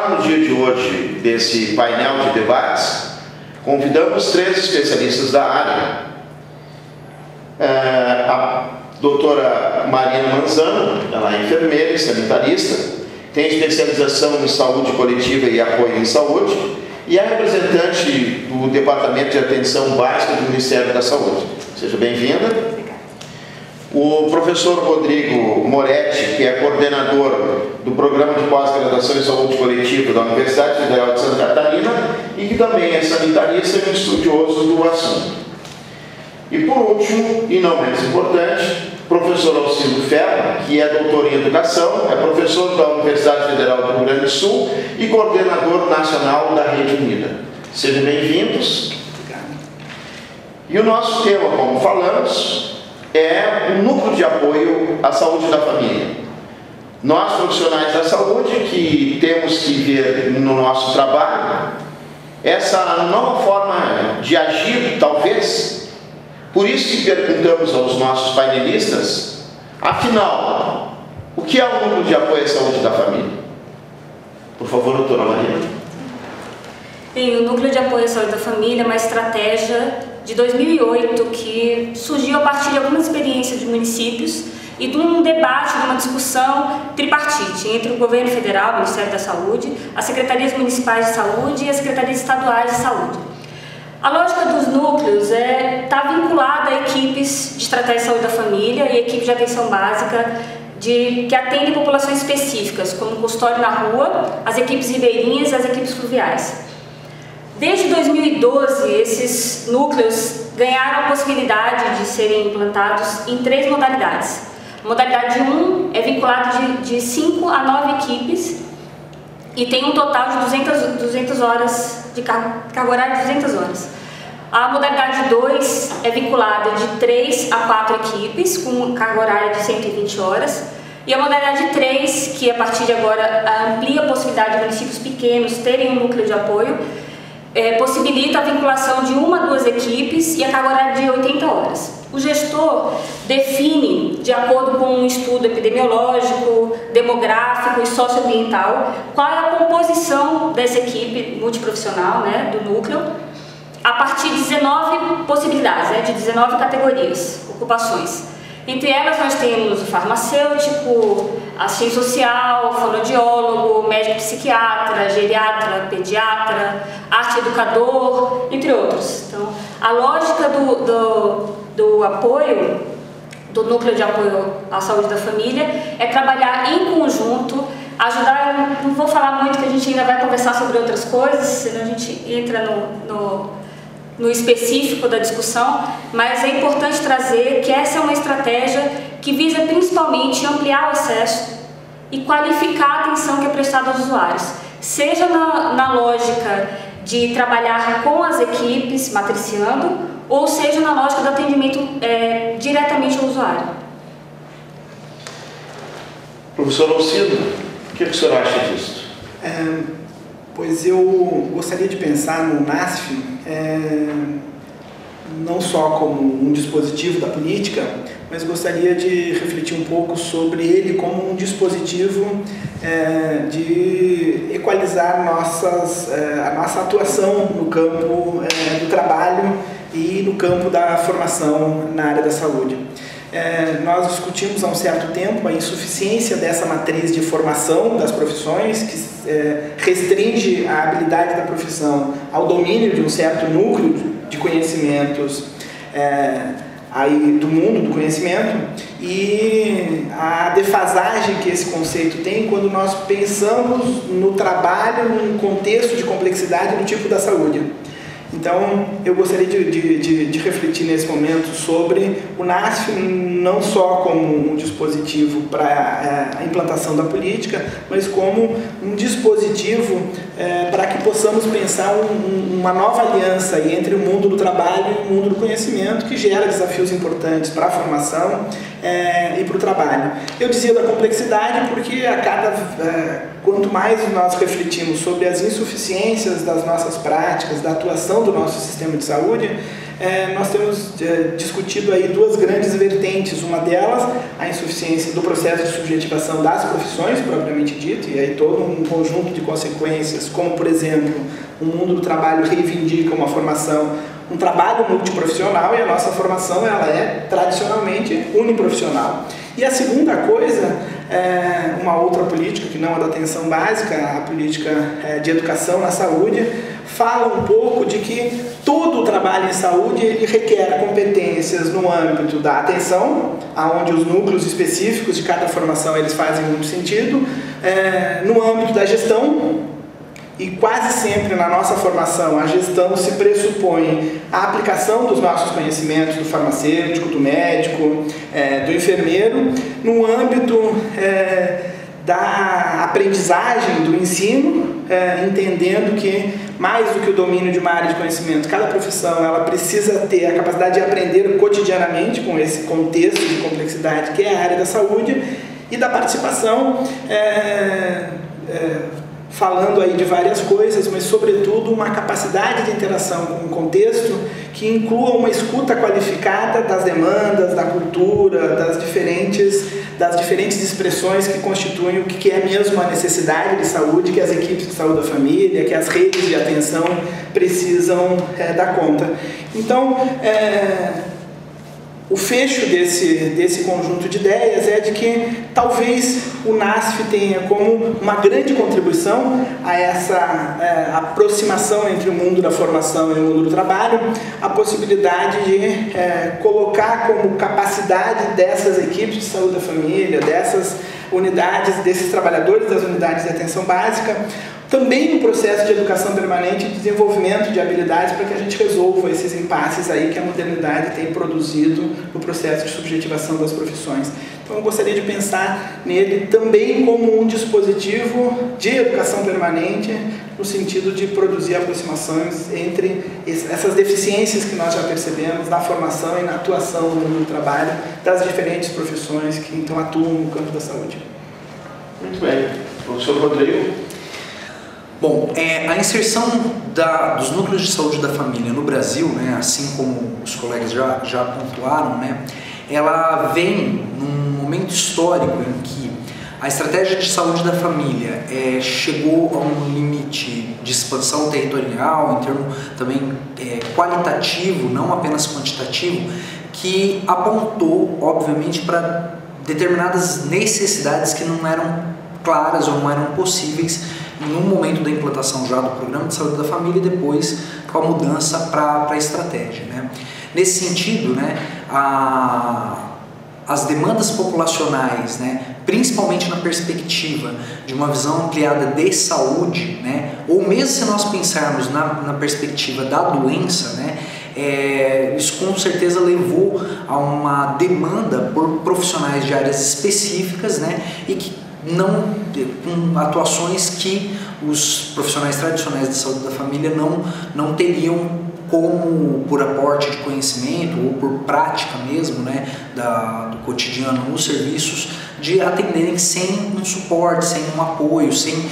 participar no dia de hoje desse painel de debates, convidamos 3 especialistas da área. A doutora Marina Manzano, ela é enfermeira e sanitarista, tem especialização em saúde coletiva e apoio em saúde, e é representante do Departamento de Atenção Básica do Ministério da Saúde. Seja bem-vinda. O professor Rodrigo Moretti, que é coordenador do Programa de Pós-Graduação em Saúde Coletiva da Universidade Federal de Santa Catarina e que também é sanitarista e um estudioso do assunto. E por último, e não menos importante, o professor Alcindo Ferro, que é doutor em Educação, é professor da Universidade Federal do Rio Grande do Sul e coordenador nacional da Rede Unida. Sejam bem-vindos. E o nosso tema, como falamos, é o núcleo de apoio à saúde da família. Nós, profissionais da saúde, que temos que ver no nosso trabalho essa nova forma de agir, talvez. Por isso que perguntamos aos nossos painelistas, afinal, o que é o núcleo de apoio à saúde da família? Por favor, doutora Maria. Bem, o núcleo de apoio à saúde da família é uma estratégia de 2008 que surgiu a partir de algumas experiências de municípios e de um debate, de uma discussão tripartite entre o governo federal, o Ministério da Saúde, as secretarias municipais de saúde e as secretarias estaduais de saúde. A lógica dos núcleos está vinculada a equipes de estratégia de saúde da família e equipes de atenção básica que atendem populações específicas, como o consultório na rua, as equipes ribeirinhas e as equipes fluviais. Desde 2012, esses núcleos ganharam a possibilidade de serem implantados em 3 modalidades. A modalidade 1 é vinculada de 5 a 9 equipes e tem um total de 200 horas de carga horária de 200 horas. A modalidade 2 é vinculada de 3 a 4 equipes, com carga horária de 120 horas. E a modalidade 3, que a partir de agora amplia a possibilidade de municípios pequenos terem um núcleo de apoio, possibilita a vinculação de 1 a 2 equipes e a carga horária de 80 horas. O gestor define, de acordo com um estudo epidemiológico, demográfico e socioambiental, qual é a composição dessa equipe multiprofissional, do núcleo, a partir de 19 possibilidades, de 19 categorias, ocupações. Entre elas nós temos o farmacêutico, assistente social, fonoaudiólogo, médico psiquiatra, geriatra, pediatra, arte educador, entre outros. Então, a lógica do apoio, do núcleo de apoio à saúde da família, é trabalhar em conjunto, ajudar. Não vou falar muito, que a gente ainda vai conversar sobre outras coisas, senão a gente entra no específico da discussão, mas é importante trazer que essa é uma estratégia que visa principalmente ampliar o acesso e qualificar a atenção que é prestada aos usuários, seja na lógica de trabalhar com as equipes matriciando, ou seja na lógica do atendimento diretamente ao usuário. Professor Alcindo, o que o senhor acha disso? Pois eu gostaria de pensar no NASF não só como um dispositivo da política, mas gostaria de refletir um pouco sobre ele como um dispositivo de equalizar a nossa atuação no campo do trabalho e no campo da formação na área da saúde. Nós discutimos há um certo tempo a insuficiência dessa matriz de formação das profissões, que restringe a habilidade da profissão ao domínio de um certo núcleo de conhecimentos aí do mundo do conhecimento, e a defasagem que esse conceito tem quando nós pensamos no trabalho num contexto de complexidade do tipo da saúde. Então, eu gostaria de refletir nesse momento sobre o NASF não só como um dispositivo para a implantação da política, mas como um dispositivo para que possamos pensar uma nova aliança entre o mundo do trabalho e o mundo do conhecimento, que gera desafios importantes para a formação e para o trabalho. Eu dizia da complexidade porque quanto mais nós refletimos sobre as insuficiências das nossas práticas, da atuação do nosso sistema de saúde, nós temos discutido aí duas grandes vertentes. Uma delas, a insuficiência do processo de subjetivação das profissões, propriamente dito, e aí todo um conjunto de consequências, como, por exemplo, o mundo do trabalho reivindica uma formação, um trabalho multiprofissional, e a nossa formação ela é tradicionalmente uniprofissional. E a segunda coisa, uma outra política que não é da atenção básica, a política de educação na saúde, fala um pouco de que todo o trabalho em saúde ele requer competências no âmbito da atenção, onde os núcleos específicos de cada formação eles fazem muito sentido, no âmbito da gestão, e quase sempre na nossa formação a gestão se pressupõe a aplicação dos nossos conhecimentos do farmacêutico, do médico, do enfermeiro, no âmbito da aprendizagem, do ensino, entendendo que mais do que o domínio de uma área de conhecimento, cada profissão ela precisa ter a capacidade de aprender cotidianamente com esse contexto de complexidade que é a área da saúde, e da participação, falando aí de várias coisas, mas sobretudo uma capacidade de interação com o contexto que inclua uma escuta qualificada das demandas, da cultura, das diferentes expressões que constituem o que é mesmo a necessidade de saúde, que as equipes de saúde da família, que as redes de atenção precisam dar conta. Então, o fecho desse conjunto de ideias é de que talvez o NASF tenha como uma grande contribuição a essa aproximação entre o mundo da formação e o mundo do trabalho, a possibilidade de colocar como capacidade dessas equipes de saúde da família, dessas unidades, desses trabalhadores das unidades de atenção básica, também um processo de educação permanente e desenvolvimento de habilidades para que a gente resolva esses impasses aí que a modernidade tem produzido no processo de subjetivação das profissões. Então eu gostaria de pensar nele também como um dispositivo de educação permanente, no sentido de produzir aproximações entre essas deficiências que nós já percebemos na formação e na atuação no mundo do trabalho das diferentes profissões que então atuam no campo da saúde. Muito bem. Professor Rodrigo? Bom, a inserção dos núcleos de saúde da família no Brasil, né, assim como os colegas já pontuaram, né, ela vem num momento histórico em que a estratégia de saúde da família chegou a um limite de expansão territorial, em termo também qualitativo, não apenas quantitativo, que apontou, obviamente, para determinadas necessidades que não eram claras ou não eram possíveis no momento da implantação já do Programa de Saúde da Família e depois com a mudança para a estratégia, né? Nesse sentido, né, as demandas populacionais, né, principalmente na perspectiva de uma visão ampliada de saúde, né, ou mesmo se nós pensarmos na perspectiva da doença, né, isso com certeza levou a uma demanda por profissionais de áreas específicas, né, e que com atuações que os profissionais tradicionais de saúde da família não teriam como por aporte de conhecimento ou por prática mesmo, né, do cotidiano nos serviços, de atenderem sem um suporte, sem um apoio, sem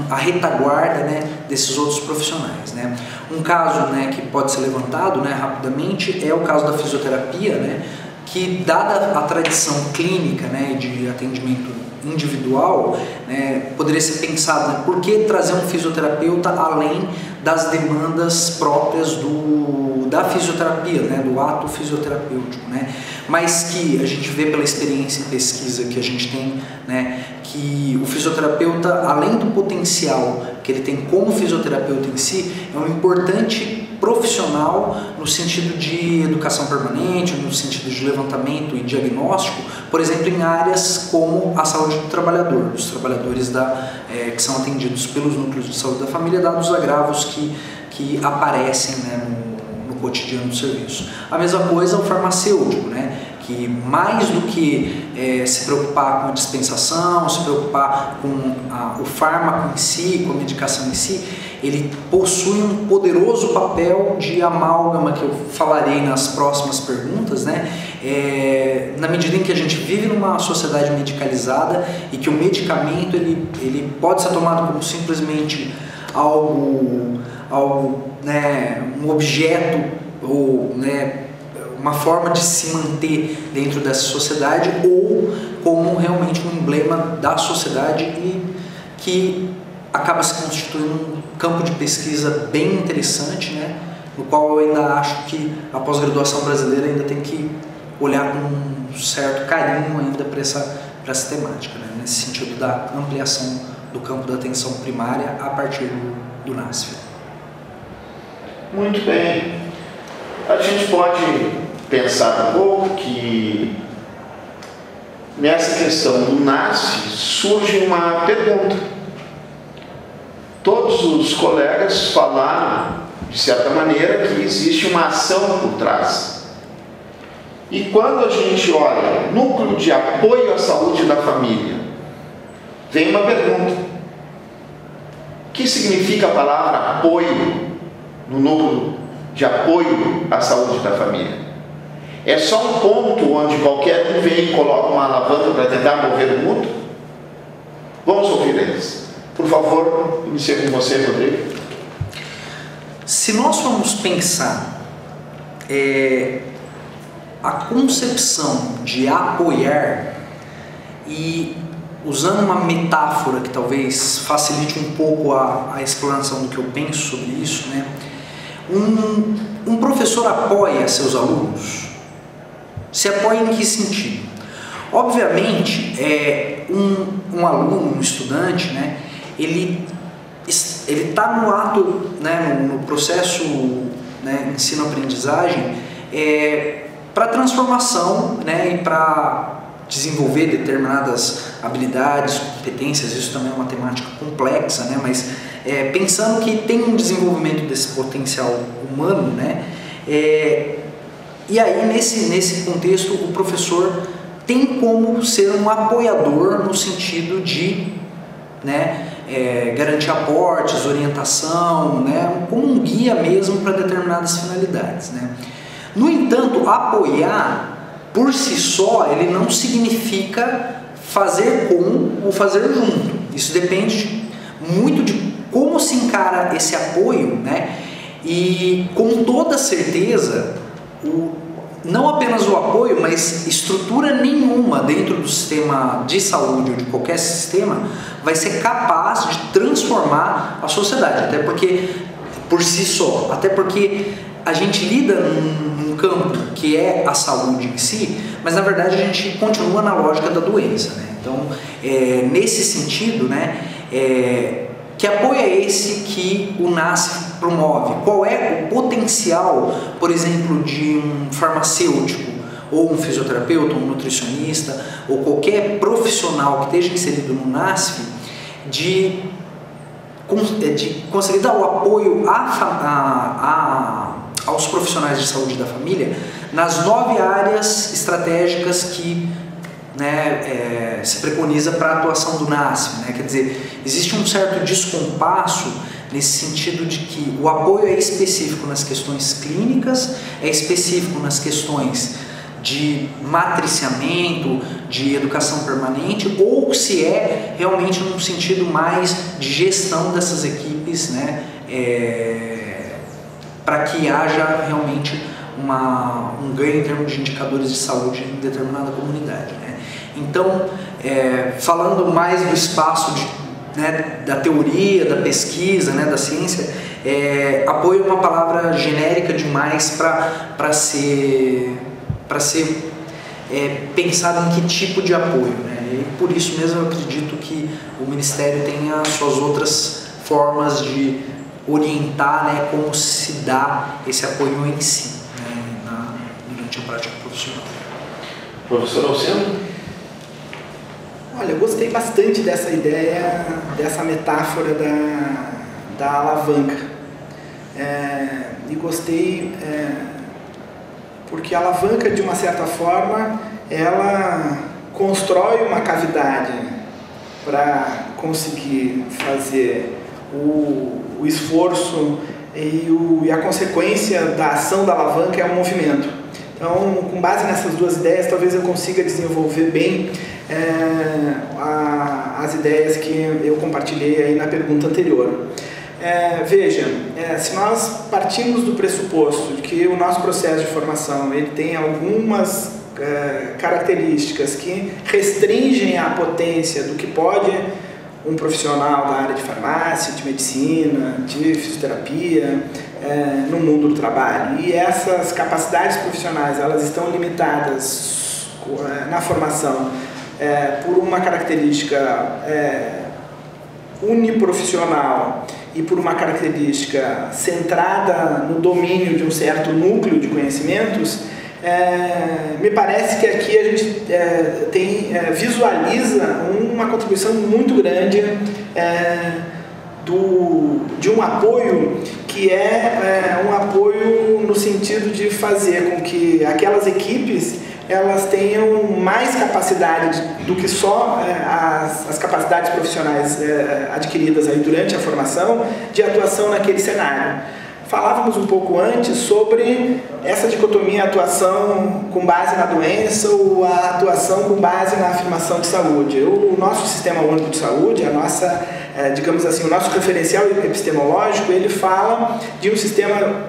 a retaguarda, né, desses outros profissionais, né. Um caso, né, que pode ser levantado, né, rapidamente é o caso da fisioterapia, né, que dada a tradição clínica, né, de atendimento individual, né, poderia ser pensado, né, por que trazer um fisioterapeuta além das demandas próprias da fisioterapia, né, do ato fisioterapêutico, né, mas que a gente vê pela experiência e pesquisa que a gente tem, né, que o fisioterapeuta, além do potencial que ele tem como fisioterapeuta em si, é um importante profissional no sentido de educação permanente, no sentido de levantamento e diagnóstico, por exemplo, em áreas como a saúde do trabalhador, dos trabalhadores que são atendidos pelos núcleos de saúde da família, dados os agravos que aparecem, né, no cotidiano do serviço. A mesma coisa o farmacêutico, né, que mais do que se preocupar com a dispensação, se preocupar com o fármaco em si, com a medicação em si, ele possui um poderoso papel de amálgama, que eu falarei nas próximas perguntas, né, Na medida em que a gente vive numa sociedade medicalizada e que o medicamento ele pode ser tomado como simplesmente algo né, um objeto ou né, uma forma de se manter dentro dessa sociedade, ou como realmente um emblema da sociedade e que acaba se constituindo um campo de pesquisa bem interessante, né, no qual eu ainda acho que a pós-graduação brasileira ainda tem que olhar com um certo carinho ainda para essa temática, né, nesse sentido da ampliação do campo da atenção primária a partir do NASF. Muito bem. A gente pode pensar um pouco que nessa questão do NASF surge uma pergunta. Todos os colegas falaram, de certa maneira, que existe uma ação por trás. E quando a gente olha núcleo de apoio à saúde da família, vem uma pergunta. O que significa a palavra apoio no núcleo de apoio à saúde da família? É só um ponto onde qualquer um vem e coloca uma alavanca para tentar mover o mundo? Vamos ouvir eles. Por favor, inicie com você, Rodrigo. Se nós formos pensar a concepção de apoiar, e usando uma metáfora que talvez facilite um pouco a exploração do que eu penso sobre isso, né? Um professor apoia seus alunos? Se apoia em que sentido? Obviamente, um aluno, um estudante, né, ele está no ato, né, no processo, né, ensino-aprendizagem, para transformação, né, e para desenvolver determinadas habilidades, competências. Isso também é uma temática complexa, né, mas pensando que tem um desenvolvimento desse potencial humano, né, e aí nesse contexto o professor tem como ser um apoiador no sentido de, né, garantir aportes, orientação, né, como um guia mesmo para determinadas finalidades, né. No entanto, apoiar por si só ele não significa fazer com ou fazer junto. Isso depende muito de como se encara esse apoio, né, e com toda certeza não apenas o apoio, mas estrutura nenhuma dentro do sistema de saúde ou de qualquer sistema vai ser capaz de transformar a sociedade, até porque por si só, até porque a gente lida num campo que é a saúde em si, mas na verdade a gente continua na lógica da doença, né? Então, nesse sentido, né, que apoio é esse que o NASF promove? Qual é o potencial, por exemplo, de um farmacêutico, ou um fisioterapeuta, um nutricionista, ou qualquer profissional que esteja inserido no NASF, de conseguir dar o apoio aos profissionais de saúde da família nas 9 áreas estratégicas que, né, se preconiza para a atuação do NASF, né? Quer dizer, existe um certo descompasso nesse sentido de que o apoio é específico nas questões clínicas, é específico nas questões de matriciamento, de educação permanente, ou se é realmente num sentido mais de gestão dessas equipes, né, para que haja realmente um ganho em termos de indicadores de saúde em determinada comunidade, né. Então, falando mais do espaço né, da teoria, da pesquisa, né, da ciência, apoio é uma palavra genérica demais para ser pensado em que tipo de apoio, né? E por isso mesmo eu acredito que o Ministério tem as suas outras formas de orientar, né, como se dá esse apoio em si, né, durante a prática profissional. Professor Alcino? Olha, eu gostei bastante dessa ideia, dessa metáfora da alavanca. E gostei porque a alavanca, de uma certa forma, ela constrói uma cavidade para conseguir fazer o esforço e a consequência da ação da alavanca é o movimento. Então, com base nessas duas ideias, talvez eu consiga desenvolver bem as ideias que eu compartilhei aí na pergunta anterior. Veja, se nós partimos do pressuposto de que o nosso processo de formação ele tem algumas características que restringem a potência do que pode um profissional da área de farmácia, de medicina, de fisioterapia, no mundo do trabalho, e essas capacidades profissionais elas estão limitadas na formação por uma característica uniprofissional e por uma característica centrada no domínio de um certo núcleo de conhecimentos, me parece que aqui a gente visualiza uma contribuição muito grande de um apoio que um apoio no sentido de fazer com que aquelas equipes elas tenham mais capacidade do que só as capacidades profissionais adquiridas aí durante a formação de atuação naquele cenário. Falávamos um pouco antes sobre essa dicotomia atuação com base na doença ou a atuação com base na afirmação de saúde. O nosso Sistema Único de Saúde, a nossa, digamos assim, o nosso referencial epistemológico, ele fala de um sistema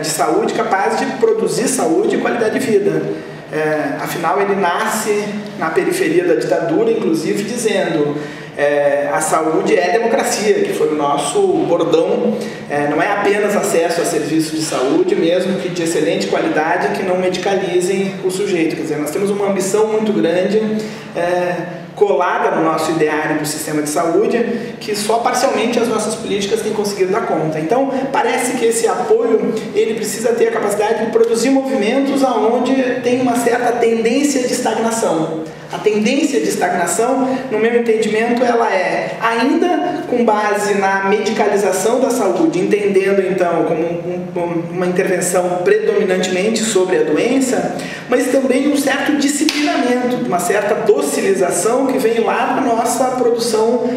de saúde capaz de produzir saúde e qualidade de vida. Afinal, ele nasce na periferia da ditadura, inclusive dizendo a saúde é democracia, que foi o nosso bordão. Não é apenas acesso a serviços de saúde, mesmo que de excelente qualidade, que não medicalizem o sujeito. Quer dizer, nós temos uma ambição muito grande colada no nosso ideário do sistema de saúde, que só parcialmente as nossas políticas têm conseguido dar conta. Então, parece que esse apoio, ele precisa ter a capacidade de produzir movimentos aonde tem uma certa tendência de estagnação. A tendência de estagnação, no meu entendimento, ela é ainda com base na medicalização da saúde, entendendo então como uma intervenção predominantemente sobre a doença, mas também um certo disciplinamento, uma certa docilização que vem lá da nossa produção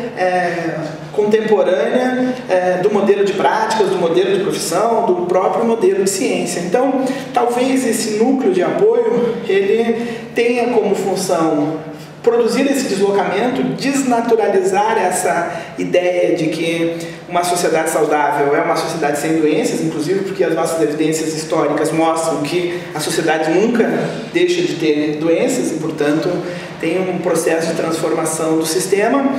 contemporânea do modelo de práticas, do modelo de profissão, do próprio modelo de ciência. Então, talvez esse núcleo de apoio, ele tenha como função produzir esse deslocamento, desnaturalizar essa ideia de que uma sociedade saudável é uma sociedade sem doenças, inclusive porque as nossas evidências históricas mostram que a sociedade nunca deixa de ter doenças e, portanto, tem um processo de transformação do sistema.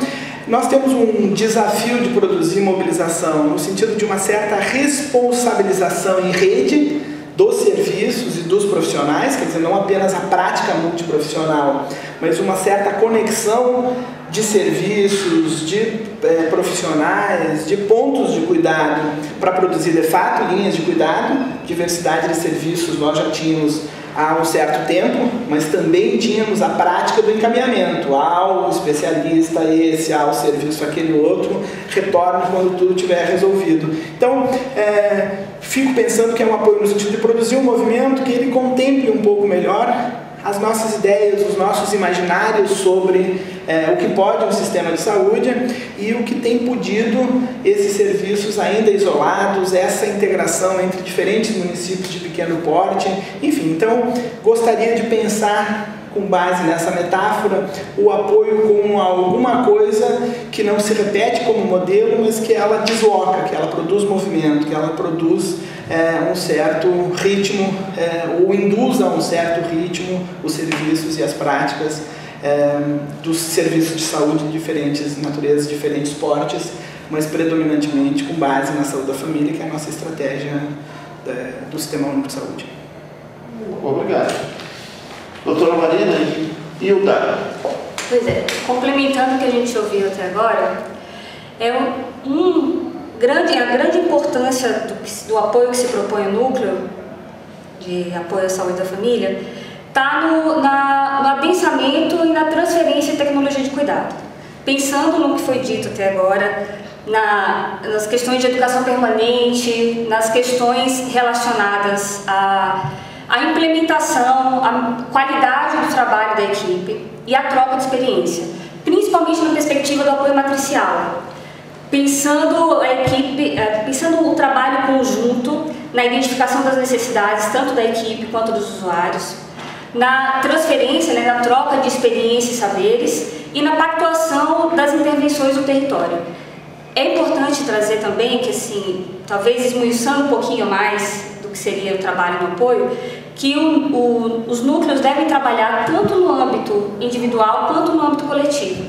Nós temos um desafio de produzir mobilização no sentido de uma certa responsabilização em rede dos serviços e dos profissionais, quer dizer, não apenas a prática multiprofissional, mas uma certa conexão de serviços, de profissionais, de pontos de cuidado para produzir de fato linhas de cuidado. Diversidade de serviços nós já tínhamos há um certo tempo, mas também tínhamos a prática do encaminhamento ao especialista esse, ao serviço aquele outro, retorno quando tudo estiver resolvido. Então, fico pensando que é um apoio no sentido de produzir um movimento que ele contemple um pouco melhor as nossas ideias, os nossos imaginários sobre o que pode um sistema de saúde e o que tem podido esses serviços ainda isolados, essa integração entre diferentes municípios de pequeno porte, enfim. Então, gostaria de pensar, com base nessa metáfora, o apoio como alguma coisa que não se repete como modelo, mas que ela desloca, que ela produz movimento, que ela produz um certo ritmo, ou induz a um certo ritmo os serviços e as práticas dos serviços de saúde de diferentes naturezas, diferentes portes, mas predominantemente com base na saúde da família, que é a nossa estratégia do Sistema Único de Saúde. Obrigado. Doutora Marina e o Dado. Pois é, complementando o que a gente ouviu até agora, a grande importância do apoio que se propõe o núcleo de apoio à saúde da família está no adensamento e na transferência de tecnologia de cuidado. Pensando no que foi dito até agora, nas questões de educação permanente, nas questões relacionadas à implementação, à qualidade do trabalho da equipe e à troca de experiência, principalmente na perspectiva do apoio matricial. Pensando o trabalho conjunto na identificação das necessidades, tanto da equipe quanto dos usuários, na transferência, né, na troca de experiências e saberes e na pactuação das intervenções do território. É importante trazer também que, assim, talvez esmiuçando um pouquinho mais do que seria o trabalho no apoio, que os núcleos devem trabalhar tanto no âmbito individual quanto no âmbito coletivo.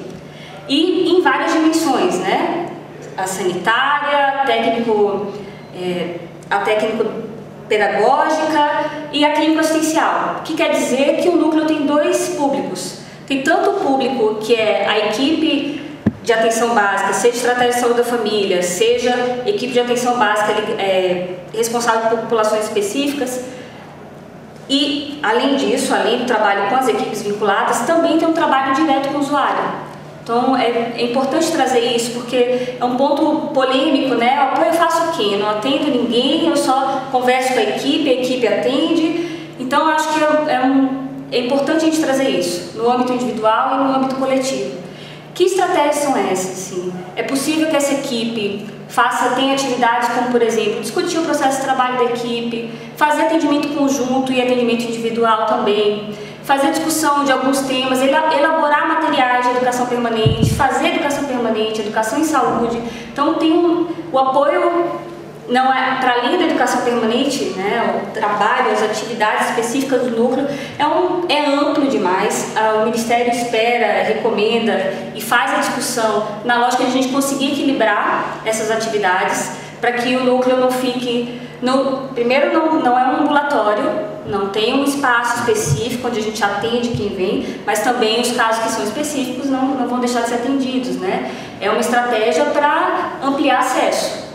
E em várias dimensões, né? A sanitária, a técnico-pedagógica e a clínico-assistencial, que quer dizer que o núcleo tem dois públicos. Tem tanto o público que é a equipe de atenção básica, seja estratégia de saúde da família, seja equipe de atenção básica responsável por populações específicas. E, além disso, além do trabalho com as equipes vinculadas, também tem um trabalho direto com o usuário. Então, é importante trazer isso, porque é um ponto polêmico, né? O apoio eu faço o quê? Eu não atendo ninguém, eu só converso com a equipe atende. Então, acho que é importante a gente trazer isso, no âmbito individual e no âmbito coletivo. Que estratégias são essas? Assim? É possível que essa equipe tenha atividades como, por exemplo, discutir o processo de trabalho da equipe, fazer atendimento conjunto e atendimento individual também, fazer discussão de alguns temas, elaborar materiais de educação permanente, fazer educação permanente, educação em saúde. Então, o apoio, não é, para além da educação permanente, né, o trabalho, as atividades específicas do núcleo, é amplo demais. O Ministério espera, recomenda e faz a discussão na lógica de a gente conseguir equilibrar essas atividades para que o núcleo não fique... Primeiro, não é um ambulatório, não tem um espaço específico onde a gente atende quem vem, mas também os casos que são específicos não vão deixar de ser atendidos, né? É uma estratégia para ampliar acesso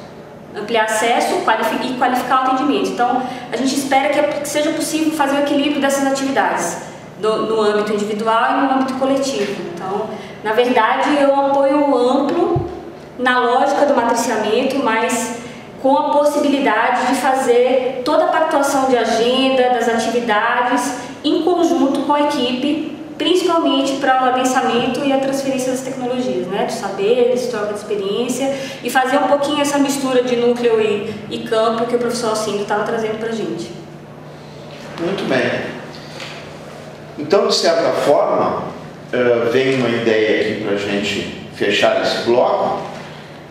e qualificar o atendimento. Então, a gente espera que seja possível fazer o equilíbrio dessas atividades no âmbito individual e no âmbito coletivo. Então, na verdade, é um apoio amplo na lógica do matriciamento, mas com a possibilidade de fazer toda a pactuação de agenda, das atividades, em conjunto com a equipe, principalmente para o adensamento e a transferência das tecnologias, né? De saberes, troca de experiência, e fazer um pouquinho essa mistura de núcleo e campo que o professor Alcindo estava trazendo para a gente. Muito bem. Então, de certa forma, vem uma ideia aqui para a gente fechar esse bloco,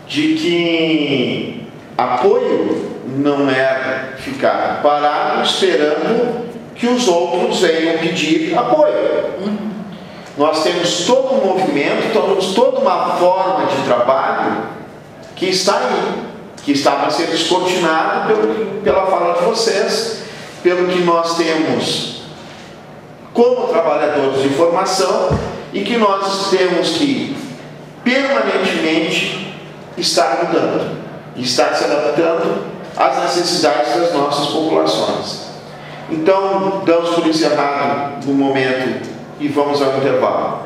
de que apoio não é ficar parado esperando que os outros venham pedir apoio. Nós temos todo um movimento, temos toda uma forma de trabalho que está aí, que está para ser descortinado pela fala de vocês, pelo que nós temos como trabalhadores de formação e que nós temos que permanentemente estar mudando, estar se adaptando às necessidades das nossas populações. Então, damos por encerrado no momento e vamos ao intervalo.